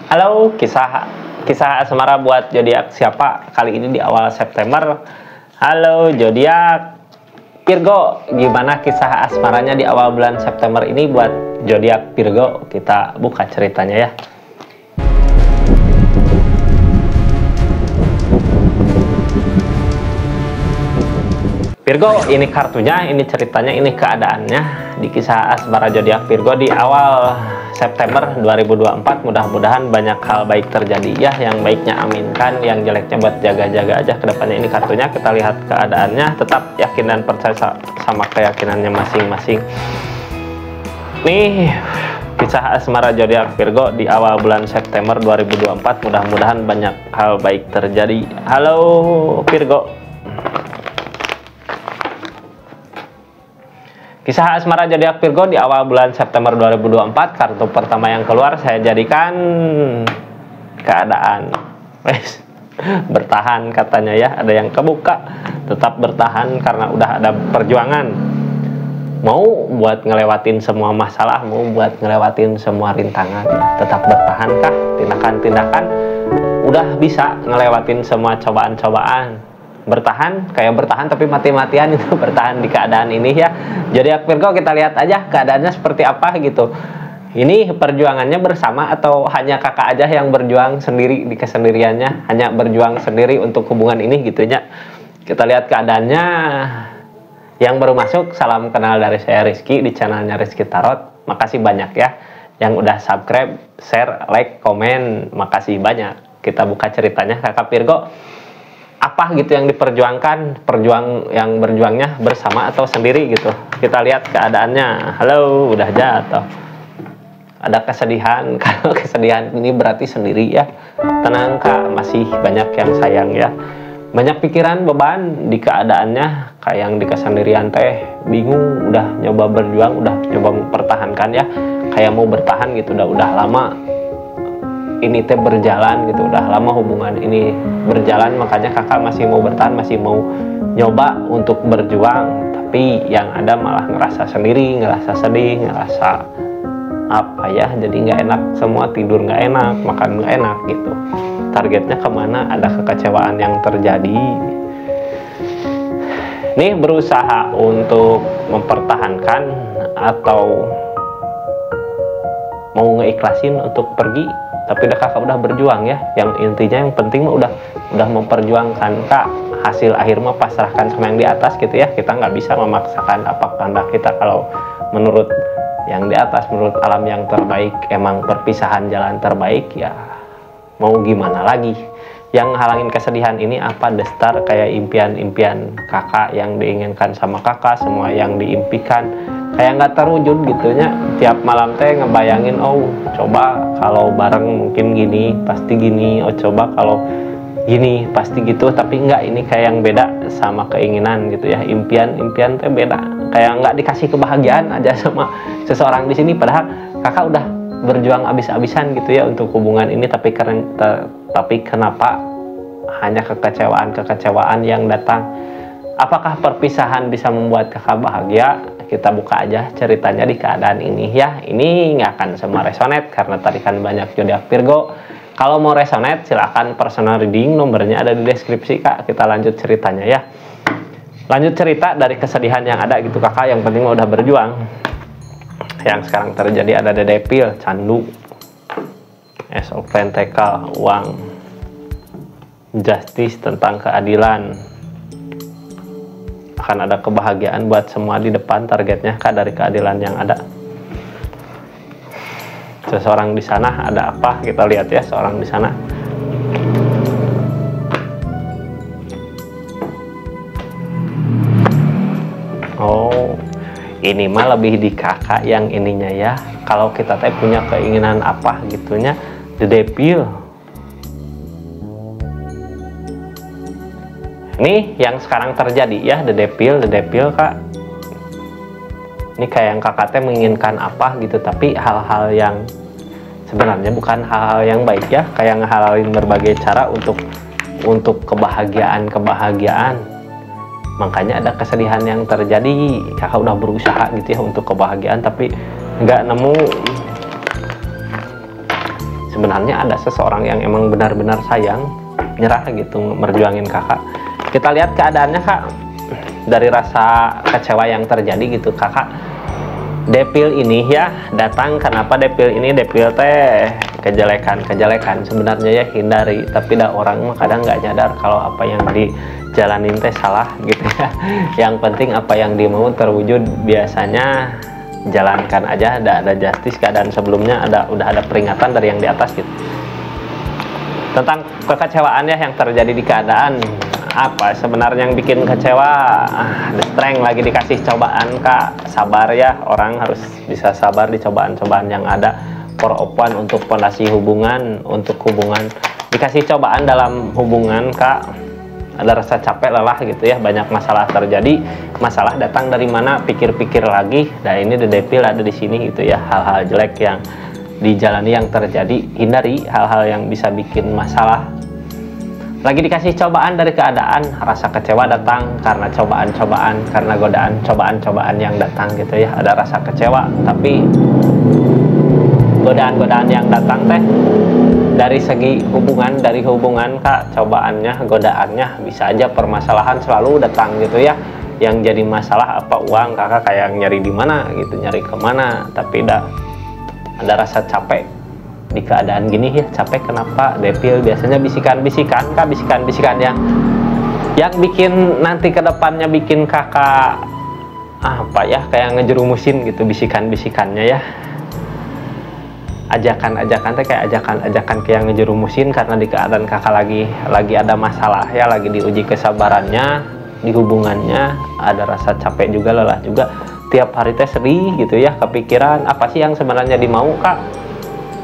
Halo, kisah asmara buat zodiak siapa kali ini di awal September. Halo zodiak Virgo, gimana kisah asmaranya di awal bulan September ini buat zodiak Virgo? Kita buka ceritanya ya. Virgo, ini kartunya, ini ceritanya, ini keadaannya di kisah asmara zodiak Virgo di awal September 2024. Mudah-mudahan banyak hal baik terjadi ya, yang baiknya aminkan, yang jeleknya buat jaga-jaga aja ke depannya. Ini kartunya, kita lihat keadaannya. Tetap yakin dan percaya sama keyakinannya masing-masing. Nih kisah asmara zodiak Virgo di awal bulan September 2024. Mudah-mudahan banyak hal baik terjadi. Halo Virgo. Kisah asmara zodiak Virgo di awal bulan September 2024. Kartu pertama yang keluar saya jadikan keadaan. Bertahan katanya ya, ada yang kebuka. Tetap bertahan karena udah ada perjuangan. Mau buat ngelewatin semua masalah, mau buat ngelewatin semua rintangan. Tetap bertahan kah? Tindakan-tindakan udah bisa ngelewatin semua cobaan-cobaan. Bertahan, kayak bertahan tapi mati-matian itu, bertahan di keadaan ini ya. Zodiak Virgo, kita lihat aja keadaannya seperti apa gitu. Ini perjuangannya bersama atau hanya kakak aja yang berjuang sendiri di kesendiriannya, hanya berjuang sendiri untuk hubungan ini gitu ya. Kita lihat keadaannya. Yang baru masuk, salam kenal dari saya Rizky di channelnya Rizky Tarot. Makasih banyak ya yang udah subscribe, share, like, komen. Makasih banyak. Kita buka ceritanya kakak Virgo. Apa gitu yang diperjuangkan, yang berjuangnya bersama atau sendiri gitu. Kita lihat keadaannya. Halo, udah jatuh. Ada kesedihan. Kalau kesedihan ini berarti sendiri ya. Tenang kak, masih banyak yang sayang ya. Banyak pikiran, beban di keadaannya. Kayak yang di kesendirian teh bingung, udah nyoba berjuang, udah nyoba mempertahankan ya. Kayak mau bertahan gitu, udah lama ini teh berjalan gitu, udah lama hubungan ini berjalan, makanya kakak masih mau bertahan, masih mau nyoba untuk berjuang, tapi yang ada malah ngerasa sendiri, ngerasa sedih, ngerasa apa ya, jadi nggak enak semua, tidur nggak enak, makan nggak enak gitu. Targetnya kemana? Ada kekecewaan yang terjadi. Nih berusaha untuk mempertahankan atau mau ngeikhlasin untuk pergi, tapi kakak udah berjuang ya. Yang intinya yang penting mah udah memperjuangkan kak. Hasil akhir mah pasrahkan sama yang di atas gitu ya. Kita nggak bisa memaksakan apa kehendak kita. Kalau menurut yang di atas, menurut alam yang terbaik, emang perpisahan jalan terbaik ya. Mau gimana lagi? Yang halangin kesedihan ini apa? Destar kayak impian-impian kakak yang diinginkan sama kakak, semua yang diimpikan kayak nggak terwujud gitunya. Tiap malam teh ngebayangin, oh coba kalau bareng mungkin gini, pasti gini, oh coba kalau gini pasti gitu, tapi enggak, ini kayak yang beda sama keinginan gitu ya. Impian teh beda, kayak nggak dikasih kebahagiaan aja sama seseorang di sini, padahal kakak udah berjuang abis-abisan gitu ya untuk hubungan ini, tapi kenapa hanya kekecewaan yang datang? Apakah perpisahan bisa membuat kakak bahagia? Kita buka aja ceritanya di keadaan ini ya. Ini nggak akan semua resonate karena tadi kan banyak zodiak Virgo. Kalau mau resonate silahkan personal reading, nomornya ada di deskripsi kak. Kita lanjut ceritanya ya. Lanjut cerita dari kesedihan yang ada gitu kakak. Yang penting udah berjuang. Yang sekarang terjadi ada The Devil, candu, Ace of Pentacle, uang, Justice tentang keadilan. Akan ada kebahagiaan buat semua di depan, targetnya kak dari keadilan yang ada. Seseorang di sana ada apa? Kita lihat ya, seorang di sana. Oh, ini mah lebih di kakak yang ininya ya. Kalau kita teh punya keinginan apa gitunya, The Devil. Nih yang sekarang terjadi ya, The Devil kak. Ini kayak yang kakak teh menginginkan apa gitu, tapi hal-hal yang sebenarnya bukan hal-hal yang baik ya, kayak ngehalalin berbagai cara untuk kebahagiaan. Makanya ada kesedihan yang terjadi. Kakak udah berusaha gitu ya untuk kebahagiaan, tapi nggak nemu. sebenarnya ada seseorang yang emang benar-benar sayang, nyerah gitu merjuangin kakak. Kita lihat keadaannya kak, dari rasa kecewa yang terjadi gitu kakak. Depil ini ya datang, kenapa Depil ini? Depil teh kejelekan sebenarnya ya hindari, tapi dah orang mah kadang nggak nyadar kalau apa yang dijalanin teh salah gitu ya. Yang penting apa yang dimau terwujud, biasanya jalankan aja, ada justice. Keadaan sebelumnya udah ada peringatan dari yang di atas gitu tentang kekecewaan ya yang terjadi di keadaan. Apa sebenarnya yang bikin kecewa? The strength lagi dikasih cobaan kak, sabar ya, orang harus bisa sabar di cobaan-cobaan yang ada. For open untuk fondasi hubungan, untuk hubungan dikasih cobaan dalam hubungan kak, ada rasa capek lelah gitu ya, banyak masalah terjadi. Masalah datang dari mana? Pikir-pikir lagi. Nah ini The Devil ada di sini gitu ya, hal-hal jelek yang dijalani yang terjadi, hindari hal-hal yang bisa bikin masalah. Lagi dikasih cobaan dari keadaan, rasa kecewa datang karena cobaan-cobaan, karena godaan cobaan-cobaan yang datang gitu ya, ada rasa kecewa. Tapi godaan-godaan yang datang teh dari segi hubungan, dari hubungan kak, cobaannya, godaannya bisa aja permasalahan selalu datang gitu ya. Yang jadi masalah apa? Uang, kakak kayak nyari di mana gitu, nyari kemana, tapi ada rasa capek di keadaan gini ya. Capek kenapa? Devil biasanya bisikan-bisikan kak, bisikan-bisikan yang bikin nanti kedepannya bikin kakak apa ya, kayak ngejerumusin gitu bisikan-bisikannya ya. Ajakan-ajakan teh kayak ajakan-ajakan kayak ngejerumusin, karena di keadaan kakak lagi ada masalah ya, lagi diuji kesabarannya di hubungannya, ada rasa capek juga, lelah juga, tiap hari teh sedih gitu ya, kepikiran apa sih yang sebenarnya dimau kak,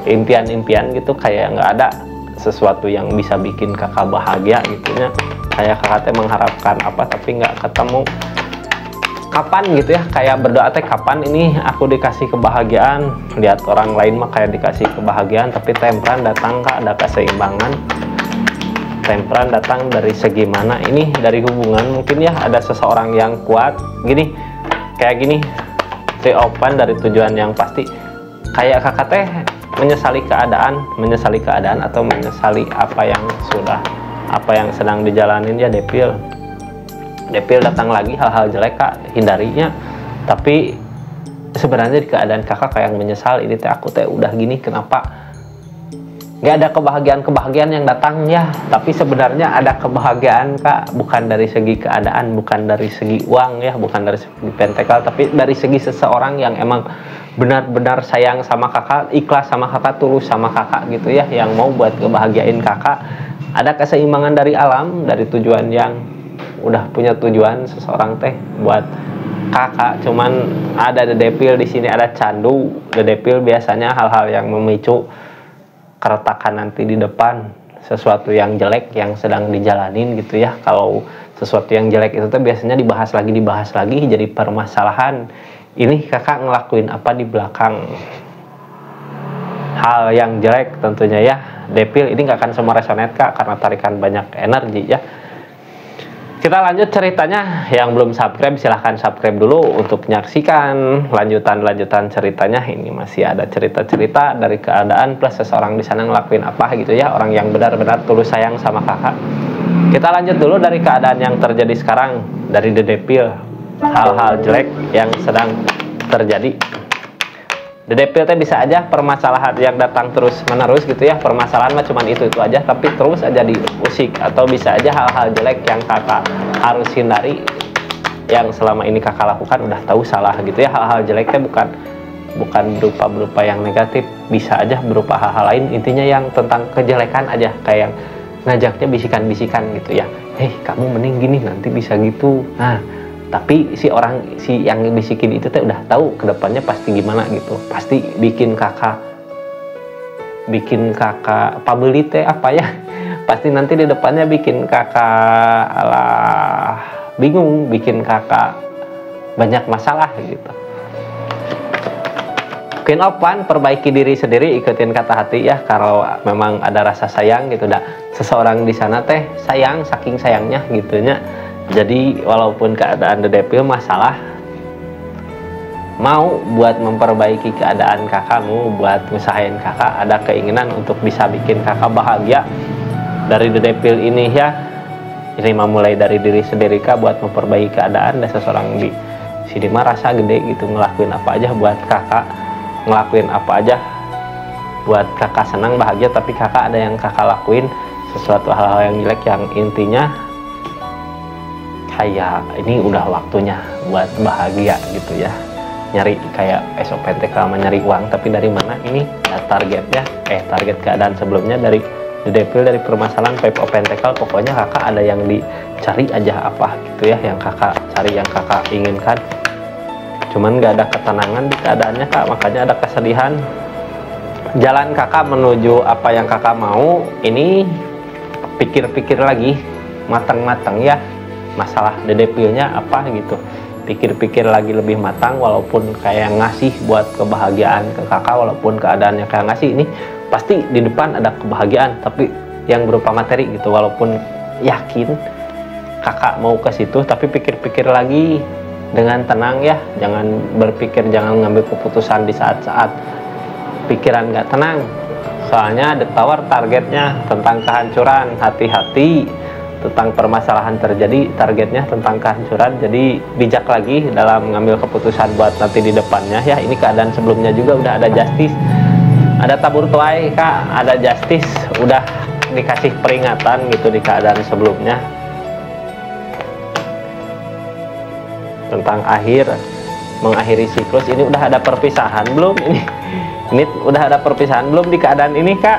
impian-impian gitu, kayak nggak ada sesuatu yang bisa bikin kakak bahagia gitu ya, kayak kakak teh mengharapkan apa tapi nggak ketemu. Kapan gitu ya, kayak berdoa teh kapan ini aku dikasih kebahagiaan, lihat orang lain mah kayak dikasih kebahagiaan, tapi temperan datang kak, ada keseimbangan. Temperan datang dari segi mana? Ini dari hubungan mungkin ya, ada seseorang yang kuat gini, kayak gini, stay open dari tujuan yang pasti. Kayak kakak teh menyesali keadaan atau menyesali apa yang sedang dijalanin ya. Devil datang lagi, hal-hal jelek kak, hindarinya. Tapi sebenarnya di keadaan kakak kayak menyesal, ini teh aku teh udah gini, kenapa nggak ada kebahagiaan yang datang ya. Tapi sebenarnya ada kebahagiaan kak, bukan dari segi keadaan, bukan dari segi uang ya, bukan dari segi pentekal, tapi dari segi seseorang yang emang benar-benar sayang sama kakak, ikhlas sama kakak, tulus sama kakak gitu ya, yang mau buat kebahagiain kakak. Ada keseimbangan dari alam, dari tujuan yang udah punya tujuan seseorang teh buat kakak. Cuman ada The Devil di sini, ada candu. The Devil biasanya hal-hal yang memicu keretakan nanti di depan, sesuatu yang jelek yang sedang dijalanin gitu ya. Kalau sesuatu yang jelek itu tuh biasanya dibahas lagi jadi permasalahan. Ini kakak ngelakuin apa di belakang hal yang jelek tentunya ya. Devil ini nggak akan semua resonate kak, karena tarikan banyak energi ya. Kita lanjut ceritanya. Yang belum subscribe silahkan subscribe dulu untuk menyaksikan lanjutan ceritanya. Ini masih ada cerita-cerita dari keadaan plus seseorang di sana ngelakuin apa gitu ya, orang yang benar-benar tulus sayang sama kakak. Kita lanjut dulu dari keadaan yang terjadi sekarang, dari The Devil, hal-hal jelek yang sedang terjadi. The Devil teh bisa aja permasalahan yang datang terus menerus gitu ya, permasalahan mah cuman itu aja, tapi terus aja diusik. Atau bisa aja hal-hal jelek yang kakak harus hindari, yang selama ini kakak lakukan udah tahu salah gitu ya. Hal-hal jeleknya bukan berupa yang negatif, bisa aja berupa hal-hal lain, intinya yang tentang kejelekan aja, kayak ngajaknya bisikan-bisikan gitu ya, kamu mending gini nanti bisa gitu. Nah tapi si yang bisikin itu teh udah tahu kedepannya pasti gimana gitu, pasti bikin kakak pabilite apa ya, pasti nanti di depannya bikin kakak bingung, bikin kakak banyak masalah gitu. Mungkin open, perbaiki diri sendiri, ikutin kata hati ya. Kalau memang ada rasa sayang gitu, seseorang di sana teh sayang, saking sayangnya gitunya. Jadi walaupun keadaan The Devil masalah, mau buat memperbaiki keadaan kakakmu, buat usahain kakak, ada keinginan untuk bisa bikin kakak bahagia dari The Devil ini ya. Ini mah mulai dari diri sendiri kak, buat memperbaiki keadaan. Dan seseorang di sini mah rasa gede gitu, ngelakuin apa aja buat kakak, ngelakuin apa aja buat kakak senang bahagia. Tapi kakak ada yang kakak lakuin sesuatu hal-hal yang jelek, yang intinya kayak ini udah waktunya buat bahagia gitu ya, nyari kayak SOPT kalau nyari uang, tapi dari mana ini ya, targetnya target keadaan sebelumnya dari The Devil, dari permasalahan Five of Pentacles. Pokoknya kakak ada yang dicari aja apa gitu ya, yang kakak cari, yang kakak inginkan, cuman gak ada ketenangan di keadaannya kak, makanya ada kesedihan. Jalan kakak menuju apa yang kakak mau ini pikir-pikir lagi matang-matang ya, masalah The Devil-nya apa gitu, pikir-pikir lagi lebih matang. Walaupun kayak ngasih buat kebahagiaan ke kakak, walaupun keadaannya kayak ngasih, ini pasti di depan ada kebahagiaan tapi yang berupa materi gitu. Walaupun yakin kakak mau ke situ, tapi pikir-pikir lagi dengan tenang ya, jangan berpikir, jangan ngambil keputusan di saat-saat pikiran gak tenang. Soalnya The Tower targetnya tentang kehancuran, hati-hati tentang permasalahan terjadi, targetnya tentang kehancuran. Jadi bijak lagi dalam mengambil keputusan buat nanti di depannya ya. Ini keadaan sebelumnya juga udah ada justice, ada tabur tuai kak, ada justice, udah dikasih peringatan gitu di keadaan sebelumnya tentang mengakhiri siklus. Ini udah ada perpisahan belum? Ini udah ada perpisahan belum di keadaan ini kak?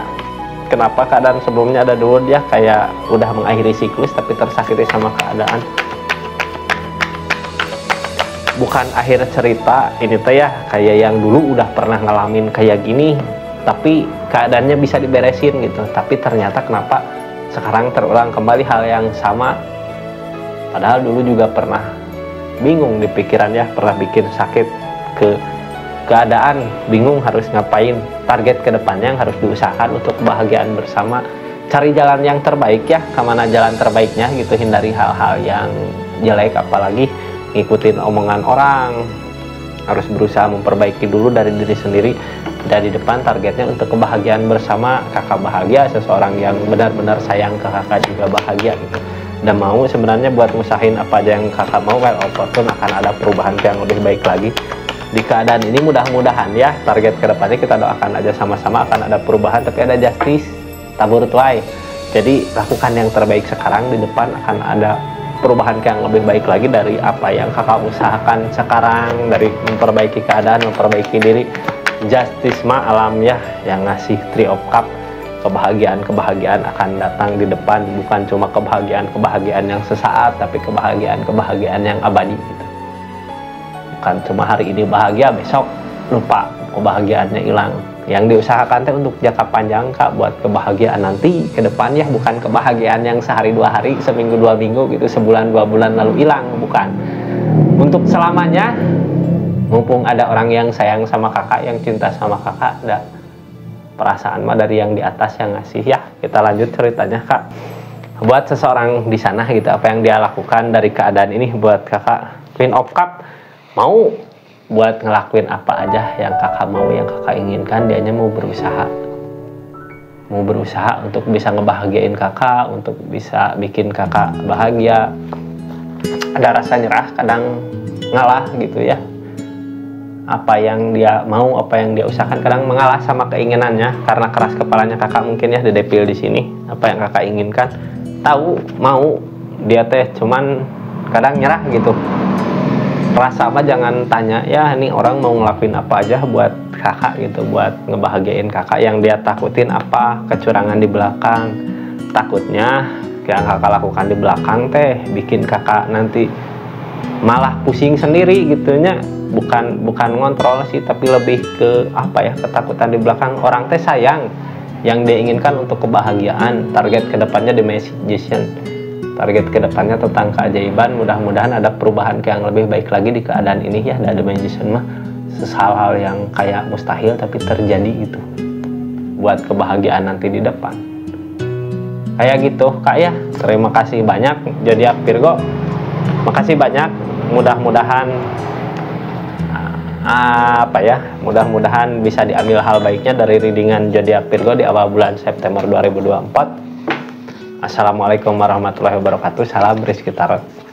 Kenapa keadaan sebelumnya ada dulu dia kayak udah mengakhiri siklus tapi tersakiti sama keadaan? Bukan akhir cerita ini teh ya, kayak yang dulu udah pernah ngalamin kayak gini tapi keadaannya bisa diberesin gitu, tapi ternyata kenapa sekarang terulang kembali hal yang sama, padahal dulu juga pernah bingung di pikiran ya, pernah bikin sakit ke keadaan, bingung harus ngapain, target kedepannya yang harus diusahakan untuk kebahagiaan bersama. Cari jalan yang terbaik ya, kemana jalan terbaiknya gitu, hindari hal-hal yang jelek, apalagi ngikutin omongan orang. Harus berusaha memperbaiki dulu dari diri sendiri. Dari depan targetnya untuk kebahagiaan bersama, kakak bahagia, seseorang yang benar-benar sayang ke kakak juga bahagia gitu. Dan mau sebenarnya buat ngusahain apa aja yang kakak mau, well opportune akan ada perubahan yang lebih baik lagi di keadaan ini. Mudah-mudahan ya, target kedepannya kita doakan aja sama-sama akan ada perubahan, tapi ada justice, tabur tuai. Jadi lakukan yang terbaik sekarang, di depan akan ada perubahan yang lebih baik lagi dari apa yang kakak usahakan sekarang, dari memperbaiki keadaan, memperbaiki diri. Justice mah alam ya, yang ngasih Three of Cup, kebahagiaan akan datang di depan, bukan cuma kebahagiaan yang sesaat, tapi kebahagiaan yang abadi gitu. Bukan cuma hari ini bahagia, besok lupa, kebahagiaannya hilang. Yang diusahakan teh untuk jangka panjang kak, buat kebahagiaan nanti ke depan ya, bukan kebahagiaan yang sehari dua hari, seminggu dua minggu gitu, sebulan dua bulan lalu hilang, bukan. Untuk selamanya, mumpung ada orang yang sayang sama kakak, yang cinta sama kakak, ada perasaan mah dari yang di atas yang ngasih ya. Kita lanjut ceritanya kak. Buat seseorang di sana gitu, apa yang dia lakukan dari keadaan ini buat kakak. Queen of Cup mau buat ngelakuin apa aja yang kakak mau, yang kakak inginkan. Dianya mau berusaha untuk bisa ngebahagiain kakak, untuk bisa bikin kakak bahagia. Ada rasa nyerah, kadang ngalah gitu ya. Apa yang dia mau, apa yang dia usahakan, kadang mengalah sama keinginannya karena keras kepalanya kakak mungkin ya. The Devil di sini, apa yang kakak inginkan, tahu mau dia teh, cuman kadang nyerah gitu. Rasa apa jangan tanya ya, ini orang mau ngelakuin apa aja buat kakak gitu, buat ngebahagiain kakak. Yang dia takutin apa? Kecurangan di belakang. Takutnya yang kakak lakukan di belakang teh bikin kakak nanti malah pusing sendiri gitunya. Bukan ngontrol sih, tapi lebih ke apa ya, ketakutan di belakang. Orang teh sayang, yang dia inginkan untuk kebahagiaan. Target kedepannya The Magician, target kedepannya tentang keajaiban. Mudah-mudahan ada perubahan yang lebih baik lagi di keadaan ini ya. The Magician mah hal-hal yang kayak mustahil tapi terjadi gitu, buat kebahagiaan nanti di depan. Kayak gitu kak ya. Terima kasih banyak Zodiac Virgo, makasih banyak. Mudah-mudahan apa ya, mudah-mudahan bisa diambil hal baiknya dari readingan zodiak Virgo di awal bulan September 2024. Assalamualaikum warahmatullahi wabarakatuh. Salam Rizky Tarot.